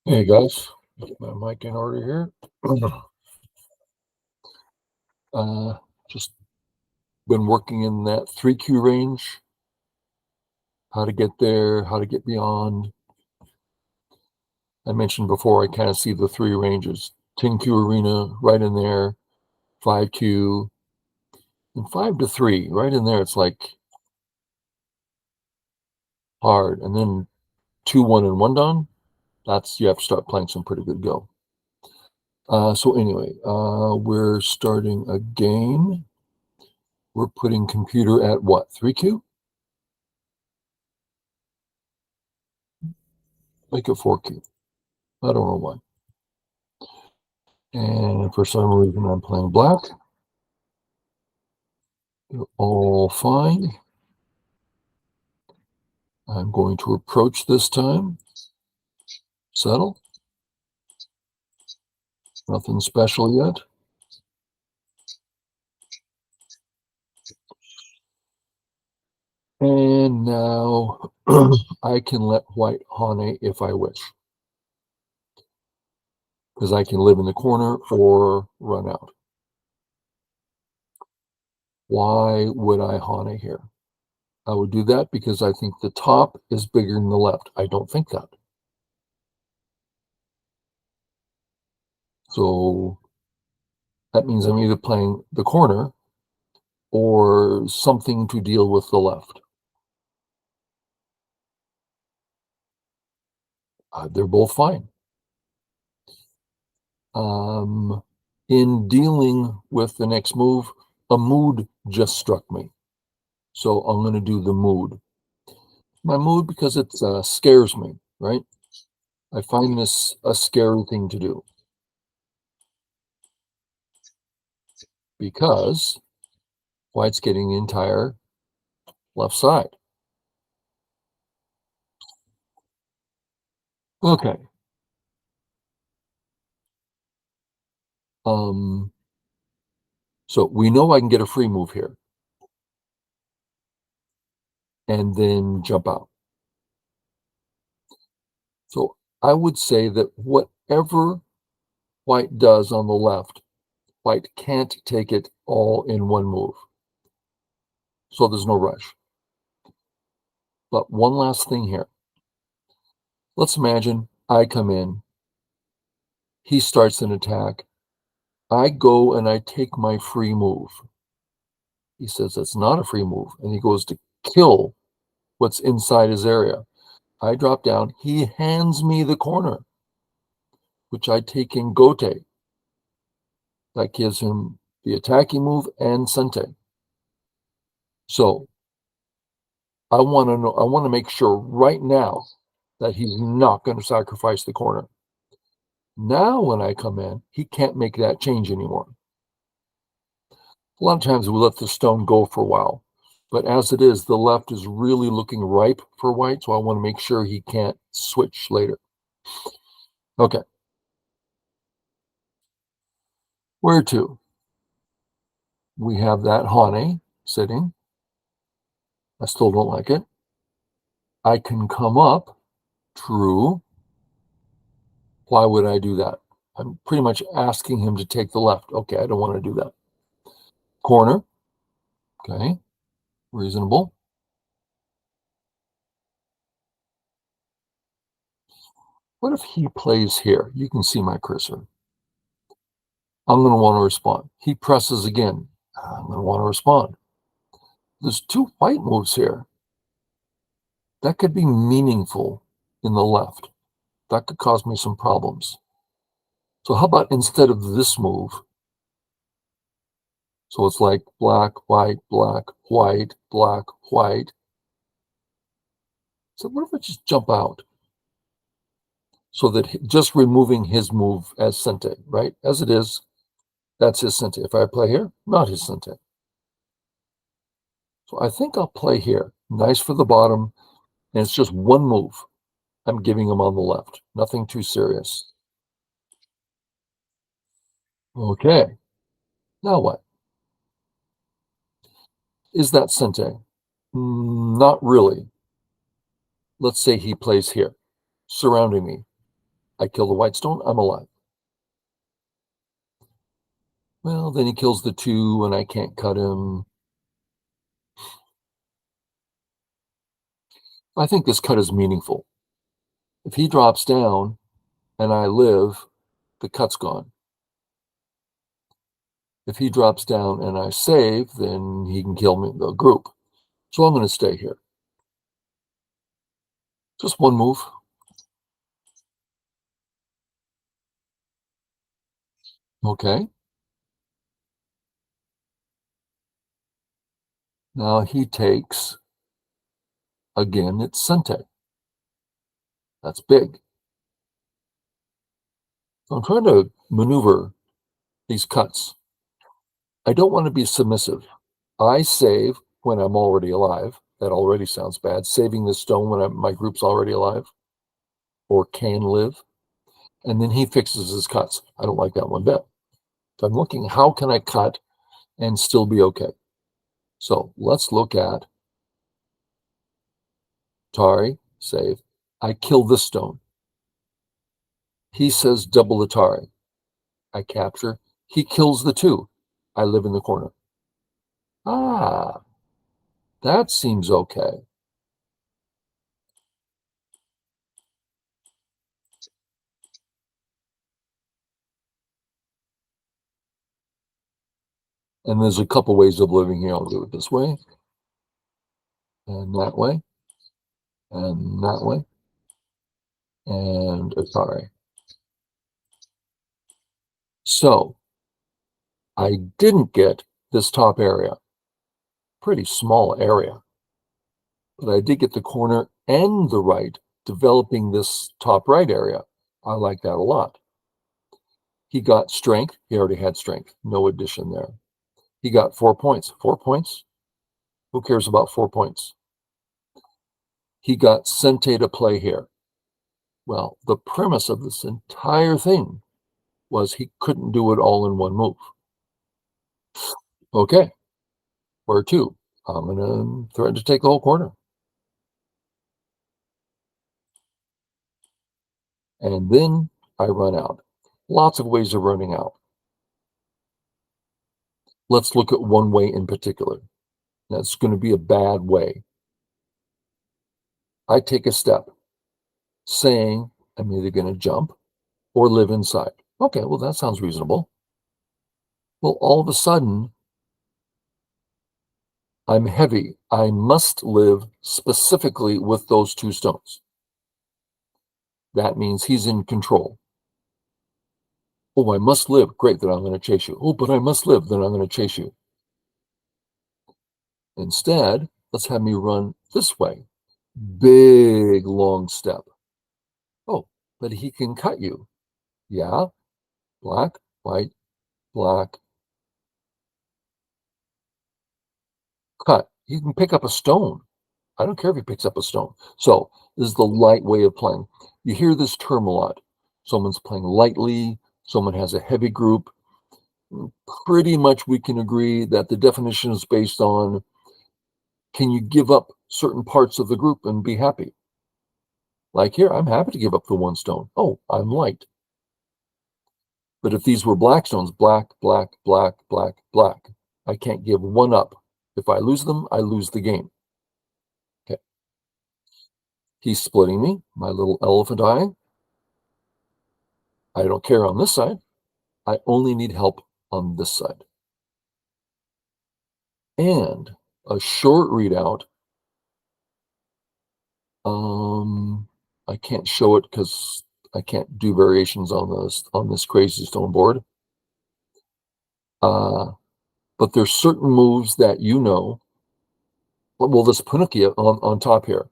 Hey guys, get my mic in order here. Uh, just been working in that 3Q range, how to get there, how to get beyond. I mentioned before, I kind of see the three ranges, 10Q arena right in there, 5Q, and 5 to 3 right in there. It's like hard. And then 2, 1, and 1 down, that's you have to start playing some pretty good go. So anyway, we're starting a game. We're putting computer at what, 3Q? Make it 4Q. I don't know why. And for some reason, I'm playing black. They're all fine. I'm going to approach this time. Settle. Nothing special yet. And now I can let white hane if I wish, because I can live in the corner or run out. Why would I hane here? I would do that because I think the top is bigger than the left. I don't think that. So that means I'm either playing the corner or something to deal with the left. They're both fine. In dealing with the next move, a mood just struck me. So I'm going to do the mood. My mood because it scares me, right? I find this a scary thing to do because white's getting the entire left side. Okay. So we know I can get a free move here and then jump out. So I would say that whatever white does on the left, white can't take it all in one move. So there's no rush. But one last thing here. Let's imagine I come in, he starts an attack, I go and I take my free move. He says that's not a free move, and he goes to kill what's inside his area. I drop down, he hands me the corner, which I take in gote. That gives him the attacking move and sente. So I want to make sure right now that he's not going to sacrifice the corner. Now, when I come in, he can't make that change anymore. A lot of times we let the stone go for a while, but as it is, the left is really looking ripe for white, so I want to make sure he can't switch later. Okay. Where to? We have that hane sitting. I still don't like it. I can come up. True. Why would I do that? I'm pretty much asking him to take the left. Okay, I don't want to do that. Corner. Okay, reasonable. What if he plays here? You can see my cursor. I'm going to want to respond. He presses again. I'm going to want to respond. There's two white moves here. That could be meaningful in the left. That could cause me some problems. So how about instead of this move? So it's like black, white, black, white, black, white. So what if I just jump out? So that just removing his move as sente, right? As it is, that's his sente. If I play here, not his sente. So I think I'll play here. Nice for the bottom. And it's just one move I'm giving him on the left. Nothing too serious. Okay. Now what? Is that sente? Not really. Let's say he plays here, surrounding me. I kill the white stone, I'm alive. Well, then he kills the 2 and I can't cut him. I think this cut is meaningful. If he drops down and I live, the cut's gone. If he drops down and I save, then he can kill me, the group. So I'm going to stay here. Just one move. Okay. Now he takes, again, it's Sente. That's big. So I'm trying to maneuver these cuts. I don't want to be submissive. I save when I'm already alive. That already sounds bad. Saving the stone when my group's already alive or can live. And then he fixes his cuts. I don't like that one bit. So I'm looking, how can I cut and still be okay? So let's look at Tari, save. I kill this stone. He says double the Tari. I capture. He kills the 2. I live in the corner. Ah, that seems okay. And there's a couple ways of living here. I'll do it this way, and that way, and that way, and Atari. So I didn't get this top area. Pretty small area. But I did get the corner and the right, developing this top right area. I like that a lot. He got strength. He already had strength. No addition there. He got 4 points. 4 points? Who cares about 4 points? He got Sente to play here. Well, the premise of this entire thing was he couldn't do it all in one move. Okay, where to? I'm going to threaten to take the whole corner. And then I run out. Lots of ways of running out. Let's look at one way in particular. That's going to be a bad way. I take a step saying I'm either going to jump or live inside. Okay, well, that sounds reasonable. Well, all of a sudden, I'm heavy. I must live specifically with those 2 stones. That means he's in control. Oh, I must live. Great, then I'm going to chase you. Oh, but I must live. Then I'm going to chase you. Instead, let's have me run this way. Big, long step. Oh, but he can cut you. Yeah, black, white, black, cut. He can pick up a stone. I don't care if he picks up a stone. So this is the light way of playing. You hear this term a lot. Someone's playing lightly. Someone has a heavy group. Pretty much we can agree that the definition is based on, can you give up certain parts of the group and be happy? Like here, I'm happy to give up the 1 stone. Oh, I'm light. But if these were black stones, black, black, black, black, black, I can't give 1 up. If I lose them, I lose the game. Okay. He's splitting me, my little elephant eye. I don't care on this side. I only need help on this side. And a short readout. I can't show it because I can't do variations on this crazy stone board. But there's certain moves that you know. Well, this Punukya on top here.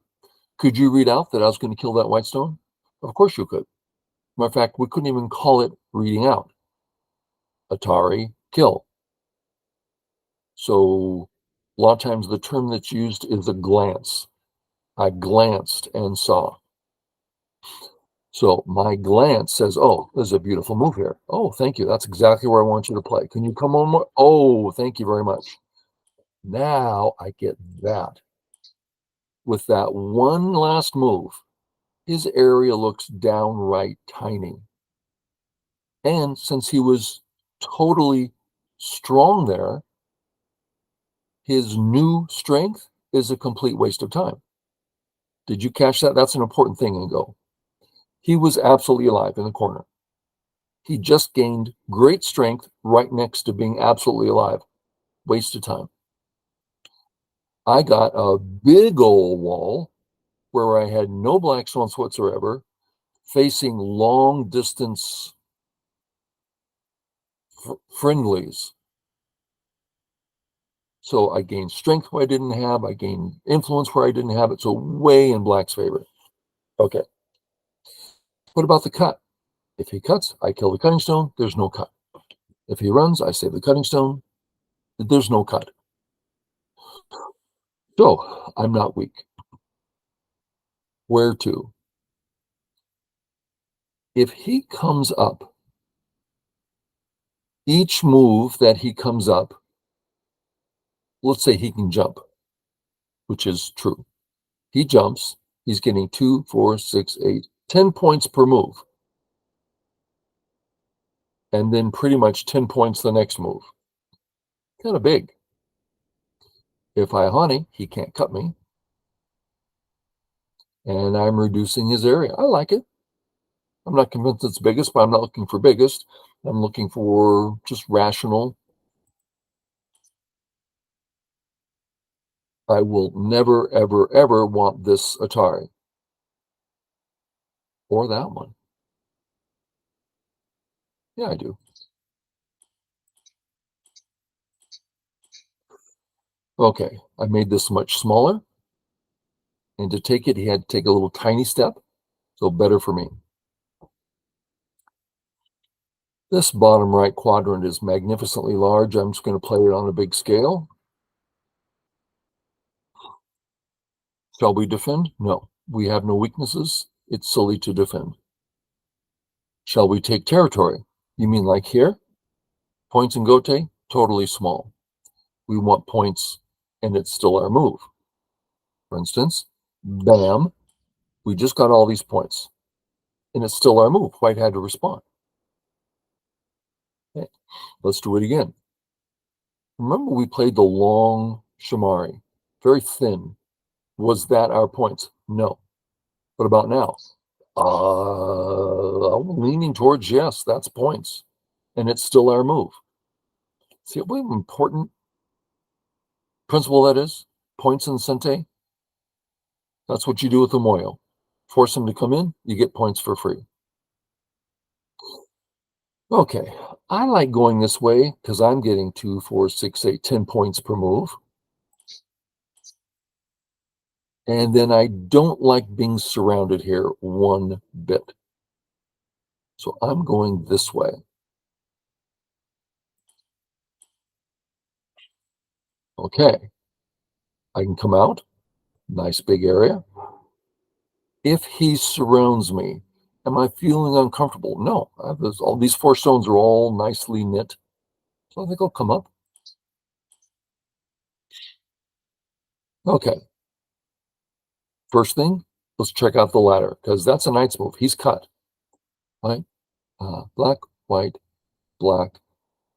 Could you read out that I was going to kill that white stone? Of course you could. Matter of fact, we couldn't even call it reading out. Atari, kill. So a lot of times the term that's used is a glance. I glanced and saw. So my glance says, oh, there's a beautiful move here. Oh, thank you. That's exactly where I want you to play. Can you come on more? Oh, thank you very much. Now I get that. With that one last move, his area looks downright tiny. And since he was totally strong there, his new strength is a complete waste of time. Did you catch that? That's an important thing in Go. He was absolutely alive in the corner. He just gained great strength right next to being absolutely alive. Waste of time. I got a big old wall where I had no black swans whatsoever, facing long distance friendlies. So I gained strength where I didn't have, I gained influence where I didn't have it. So way in black's favor. Okay. What about the cut? If he cuts, I kill the cutting stone, there's no cut. If he runs, I save the cutting stone, there's no cut. So I'm not weak. Where to? If he comes up, each move that he comes up, let's say he can jump, which is true. He jumps, he's getting 2, 4, 6, 8, 10 points per move. And then pretty much 10 points the next move. Kind of big. If I honey, he can't cut me. And I'm reducing his area. I like it. I'm not convinced it's biggest, but I'm not looking for biggest. I'm looking for just rational. I will never, ever, ever want this Atari. Or that one. Yeah, I do. Okay, I made this much smaller. And to take it, he had to take a little tiny step. So better for me. This bottom right quadrant is magnificently large. I'm just going to play it on a big scale. Shall we defend? No. We have no weaknesses. It's silly to defend. Shall we take territory? You mean like here? Points in Gote? Totally small. We want points, and it's still our move. For instance, bam, we just got all these points, and it's still our move. White had to respond. Okay. Let's do it again. Remember we played the long Shamari, very thin. Was that our points? No. What about now? I'm leaning towards yes, that's points. And it's still our move. See what an important principle that is? Points in Sente. That's what you do with the Moyo. Force them to come in, you get points for free. Okay, I like going this way because I'm getting 2, 4, 6, 8, 10 points per move. And then I don't like being surrounded here one bit. So I'm going this way. Okay, I can come out. Nice big area. If he surrounds me, am I feeling uncomfortable? No. All these 4 stones are all nicely knit. So I think I'll come up. Okay. First thing, let's check out the ladder because that's a knight's move. He's cut. Right? Black, white, black,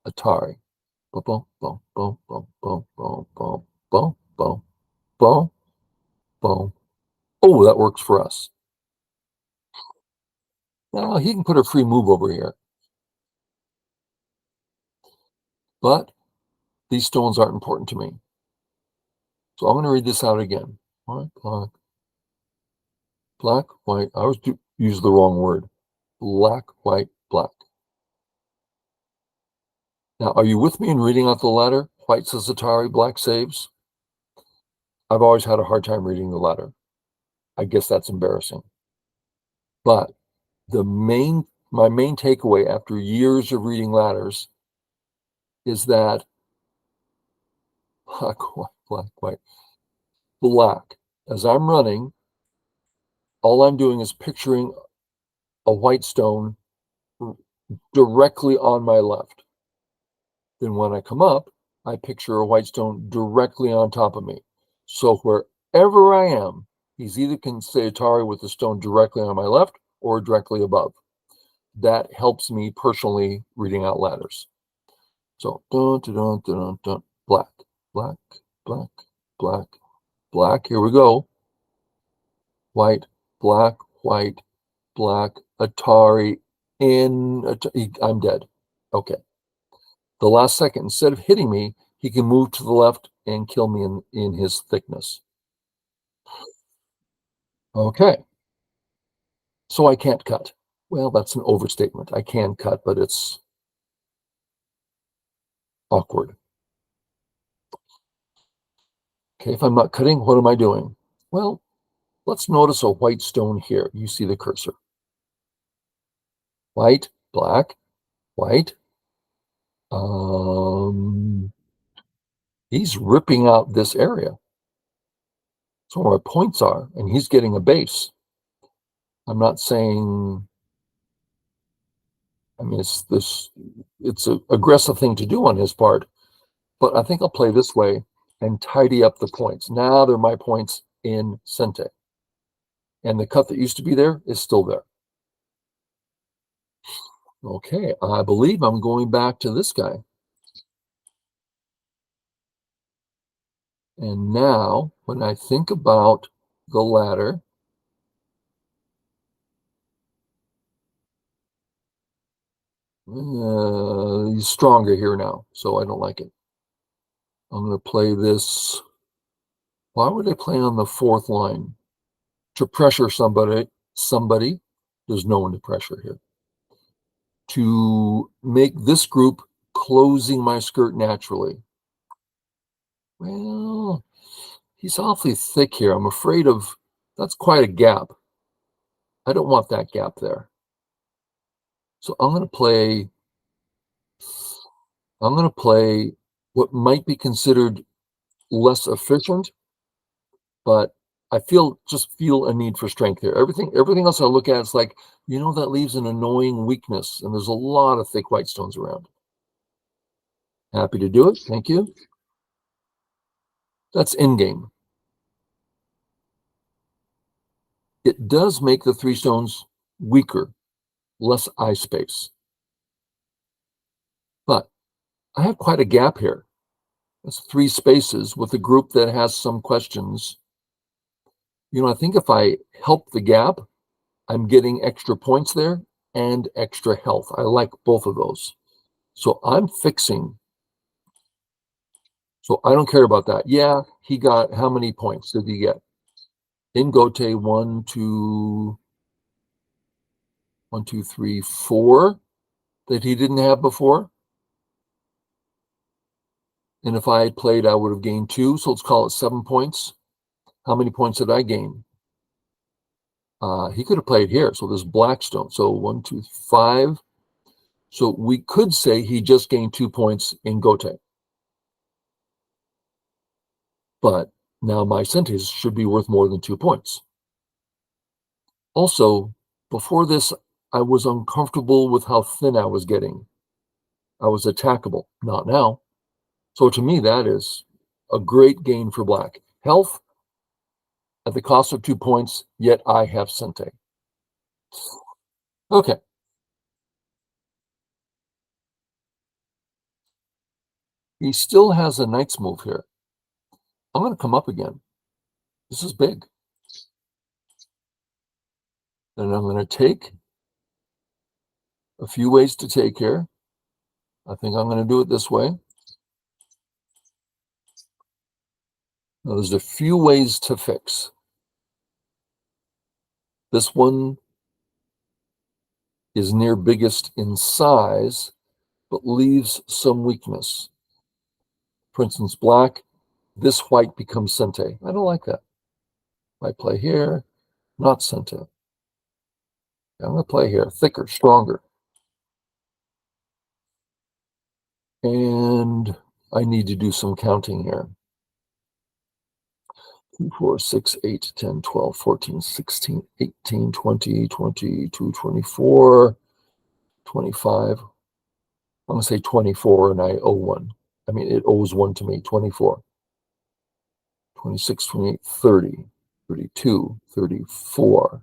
Atari. Boom, boom, boom, boom, boom, boom, boom, boom, boom, boom, boom. Oh, that works for us. Now he can put a free move over here. But these stones aren't important to me. So I'm going to read this out again. White, black, black, white. I always use the wrong word. Black, white, black. Now, are you with me in reading out the ladder? White says Atari, black saves. I've always had a hard time reading the ladder. I guess that's embarrassing. But my main takeaway after years of reading ladders is that black, white, black, white, black. As I'm running, all I'm doing is picturing a white stone directly on my left. Then when I come up, I picture a white stone directly on top of me. So wherever I am, He's either can say Atari with the stone directly on my left or directly above. That helps me personally reading out ladders. So dun, dun, dun, dun, dun, black, black, black, black, black. Here we go. White, black, white, black, Atari I'm dead. Okay. The last second, instead of hitting me, he can move to the left and kill me in his thickness. Okay. So I can't cut. Well, that's an overstatement. I can cut, but it's awkward. Okay, if I'm not cutting, what am I doing? Well, let's notice a white stone here. You see the cursor. White, black, white. He's ripping out this area. So where my points are, and he's getting a base. I'm not saying, I mean, it's an aggressive thing to do on his part, but I think I'll play this way and tidy up the points. Now they're my points in Sente. And the cut that used to be there is still there. Okay, I believe I'm going back to this guy. And now, when I think about the ladder, he's stronger here now, so I don't like it. I'm going to play this. Why would I play on the fourth line? To pressure somebody. There's no one to pressure here. To make this group closing my skirt naturally. Well, he's awfully thick here. I'm afraid of, that's quite a gap. I don't want that gap there. So I'm going to play what might be considered less efficient, but I feel a need for strength here. Everything else I look at is like, that leaves an annoying weakness, and there's a lot of thick white stones around. Happy to do it. Thank you. That's in game. It does make the three stones weaker, less eye space. But I have quite a gap here. That's three spaces with a group that has some questions. I think if I help the gap, I'm getting extra points there and extra health. I like both of those. So I'm fixing. So I don't care about that. Yeah, he got, how many points did he get? In Gote, 1, 2, 3, 4 that he didn't have before. And if I had played, I would have gained 2. So let's call it 7 points. How many points did I gain? He could have played here. So there's Blackstone. So 1, 2, 5. So we could say he just gained 2 points in Gote. But now my Sentes should be worth more than 2 points. Also, before this, I was uncomfortable with how thin I was getting. I was attackable. Not now. So to me, that is a great gain for black. Health at the cost of 2 points, yet I have Sente. Okay. He still has a knight's move here. I'm going to come up again. This is big. And I'm going to take a few ways to take here. I think I'm going to do it this way. Now, there's a few ways to fix. This one is near biggest in size, but leaves some weakness. For instance, black, this white becomes Sente. I don't like that. I play here, not Sente. I'm going to play here, thicker, stronger. And I need to do some counting here. 2, 4, 6, 8, 10, 12, 14, 16, 18, 20, 22, 24, 25. I'm going to say 24, and I owe 1. I mean, it owes 1 to me, 24. 26, 28, 30. 32, 34,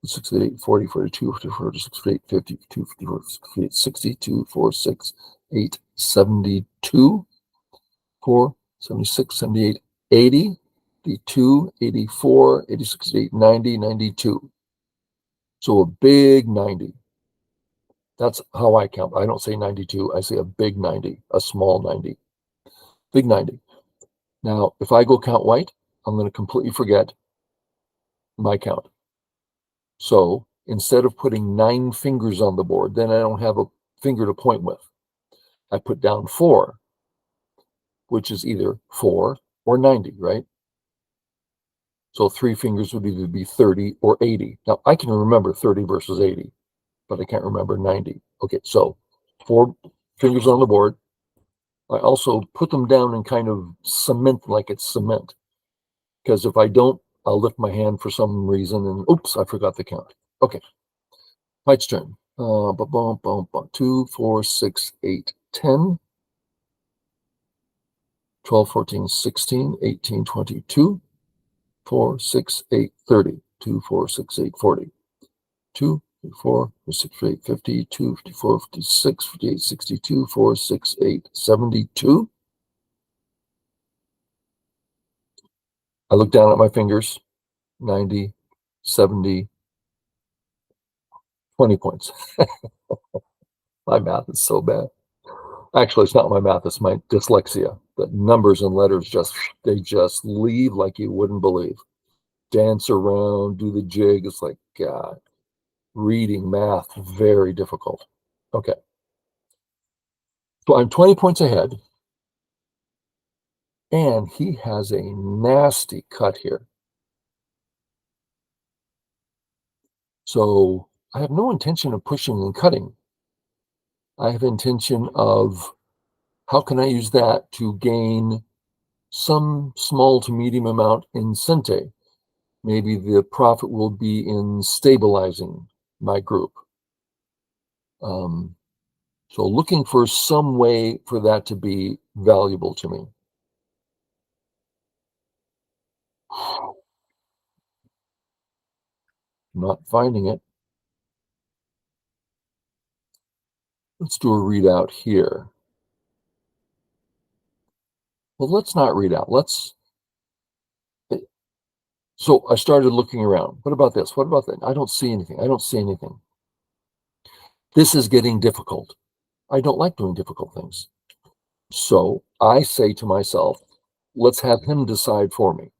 68, 40, 42, 46, 48, 50, 52, 54, 58, 62, 46, 8, 72, 4, 76, 78, 80, 82, 84, 86, 88, 90, 92. So a big 90. That's how I count. I don't say 92. I say a big 90, a small 90, big 90. Now, if I go count white, I'm going to completely forget my count. So instead of putting 9 fingers on the board, then I don't have a finger to point with. I put down 4, which is either 4 or 90, right? So 3 fingers would either be 30 or 80. Now, I can remember 30 versus 80, but I can't remember 90. Okay, so 4 fingers on the board. I also put them down and kind of cement like it's cement. Because if I don't, I'll lift my hand for some reason and oops, I forgot the count. Okay, Mike's turn. 2, 4, 6, 8, 10, 12, 14, 16, 18, 22, 4, 6, 8, 30, 2, 4, 6, 8, 40, 2, 4, 6, 8, 50, 2, 54, 56, 58, 62, 4, 6, 8, 72. I look down at my fingers, 90, 70, 20 points. My math is so bad. Actually, it's not my math, it's my dyslexia. The numbers and letters they just leave like you wouldn't believe. Dance around, do the jig. It's like, God, reading, math, very difficult. Okay. So I'm 20 points ahead. And he has a nasty cut here. So I have no intention of pushing and cutting. I have intention of how can I use that to gain some small to medium amount in Sente. Maybe the profit will be in stabilizing my group. So looking for some way for that to be valuable to me. Not finding it. Let's do a readout here. Well, let's not read out. So I started looking around. What about this? What about that? I don't see anything. I don't see anything. This is getting difficult. I don't like doing difficult things. So I say to myself, let's have him decide for me.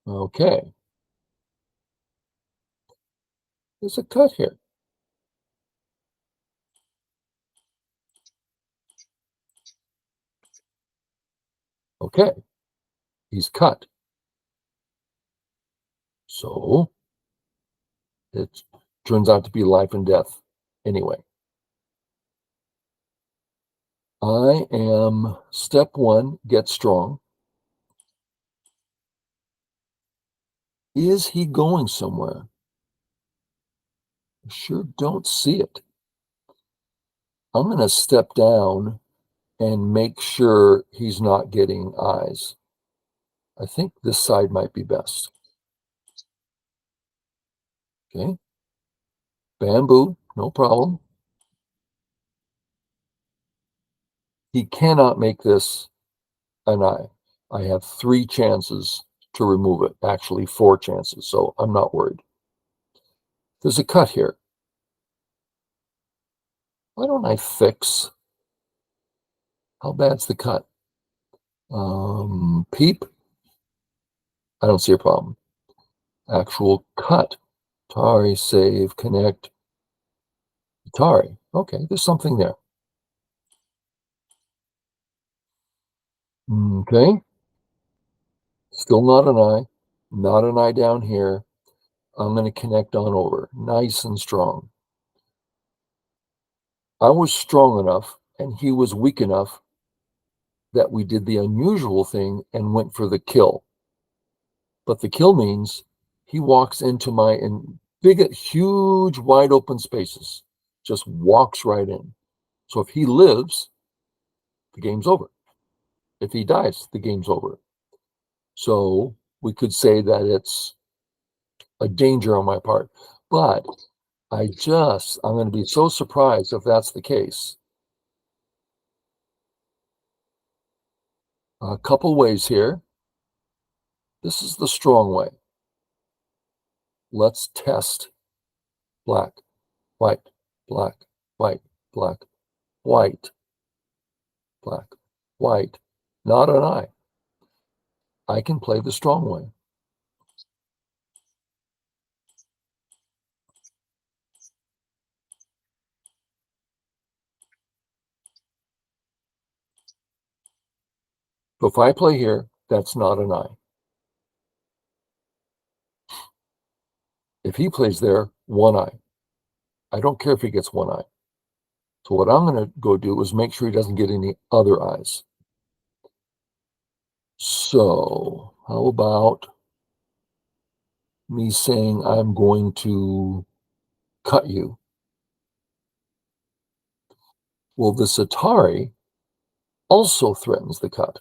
Okay. There's a cut here. Okay. He's cut. So it turns out to be life and death anyway. I am step 1, get strong. Is he going somewhere? I sure don't see it. I'm going to step down and make sure he's not getting eyes. I think this side might be best. Okay. Bamboo, no problem. He cannot make this an eye. I have 3 chances to remove it, actually 4 chances, so I'm not worried. There's a cut here. Why don't I fix? How bad's the cut? Peep. I don't see a problem. Actual cut. Atari, save, connect. Atari. Okay, there's something there. Okay. Still not an eye. Not an eye down here. I'm going to connect on over. Nice and strong. I was strong enough and he was weak enough that we did the unusual thing and went for the kill. But the kill means he walks into my huge, wide open spaces, just walks right in. So if he lives, the game's over. If he dies, the game's over. So we could say that it's a danger on my part. But I'm going to be so surprised if that's the case. A couple ways here. This is the strong way. Let's test black, white, black, white, black, white, black, white. Not an eye. I can play the strong way. So if I play here, that's not an eye. If he plays there, one eye. I don't care if he gets one eye. So what I'm going to go do is make sure he doesn't get any other eyes. So how about me saying I'm going to cut you? Well, this Atari also threatens the cut.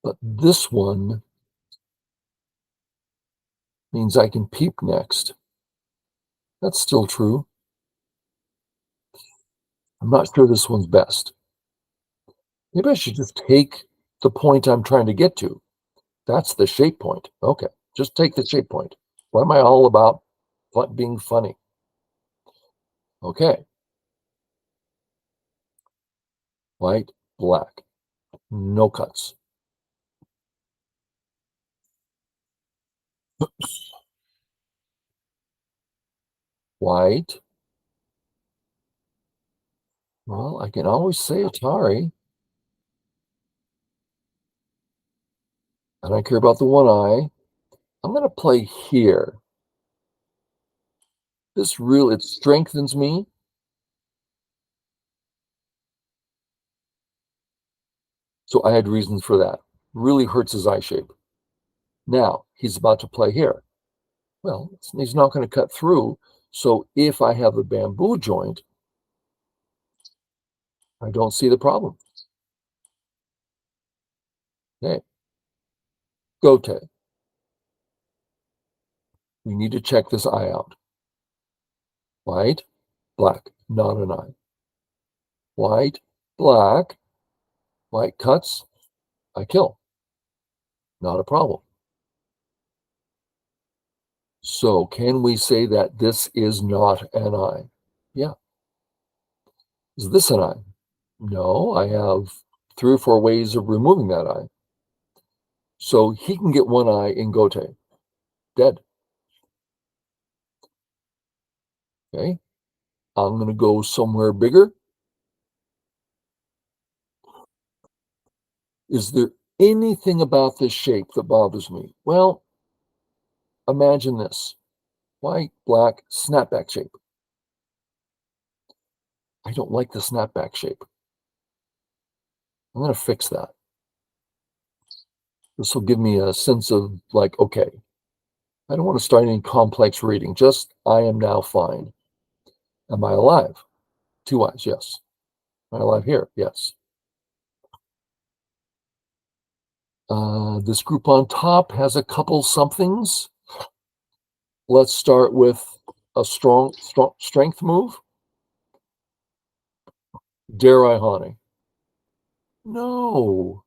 But this one means I can peep next. That's still true. I'm not sure this one's best. Maybe I should just take the point I'm trying to get to. That's the shape point. Okay, just take the shape point. What am I all about? Being funny. Okay. White, black. No cuts. White. Well, I can always say Atari. I don't care about the one eye. I'm going to play here. This really, it strengthens me. So I had reasons for that. Really hurts his eye shape. Now, he's about to play here. Well, he's not going to cut through. So if I have a bamboo joint, I don't see the problem. Okay. Gote. We need to check this eye out. White, black, not an eye. White, black, white cuts, I kill. Not a problem. So can we say that this is not an eye? Yeah. Is this an eye? No, I have 3 or 4 ways of removing that eye. So he can get one eye in Gote. Dead. Okay. I'm going to go somewhere bigger. Is there anything about this shape that bothers me? Well, imagine this. White, black, snapback shape. I don't like the snapback shape. I'm going to fix that. This will give me a sense of like, okay, I don't want to start any complex reading. Just, I am now fine. Am I alive? 2 eyes, yes. Am I alive here? Yes. This group on top has a couple somethings. Let's start with a strong strength move. Dare I, honey? No.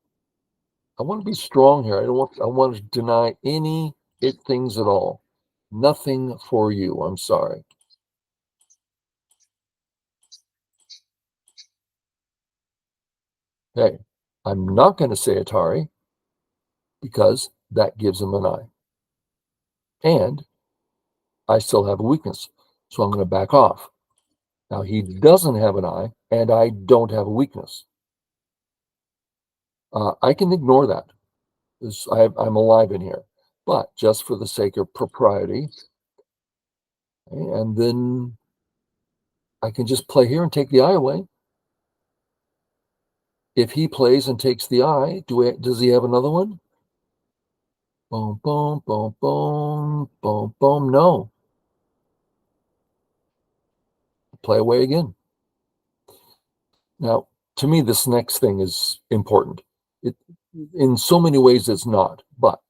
I want to be strong here. I want to deny any things at all. Nothing for you. I'm sorry. Hey, I'm not going to say Atari because that gives him an eye. And I still have a weakness. So I'm going to back off. Now he doesn't have an eye and I don't have a weakness. I can ignore that. I'm alive in here. But just for the sake of propriety, and then I can just play here and take the eye away. If he plays and takes the eye, does he have another one? Boom, boom, boom, boom, boom, boom. No. Play away again. Now, to me, this next thing is important. It, in so many ways, it's not, but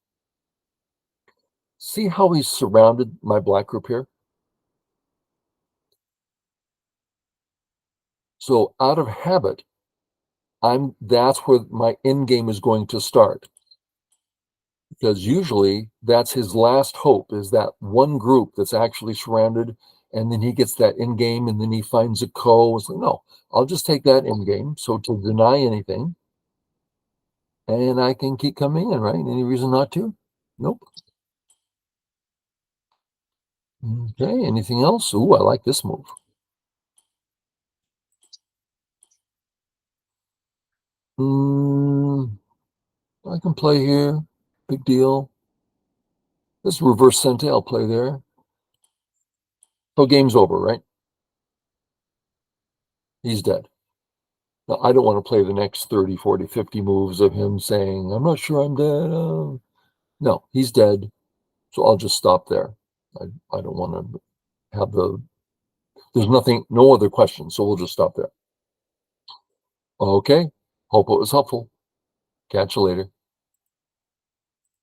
see how he's surrounded my black group here? So out of habit, that's where my end game is going to start. Because usually that's his last hope is that one group that's actually surrounded, and then he gets that end game, and then he finds a co. It's like, no, I'll just take that end game. So to deny anything, and I can keep coming in, right? Any reason not to? Nope. Okay, anything else? Ooh, I like this move. Mm, I can play here. Big deal. This reverse sente, I'll play there. So game's over, right? He's dead. Now, I don't want to play the next 30, 40, 50 moves of him saying, I'm not sure I'm dead. No, he's dead. So I'll just stop there. I don't want to have there's nothing, no other questions. So we'll just stop there. Okay. Hope it was helpful. Catch you later.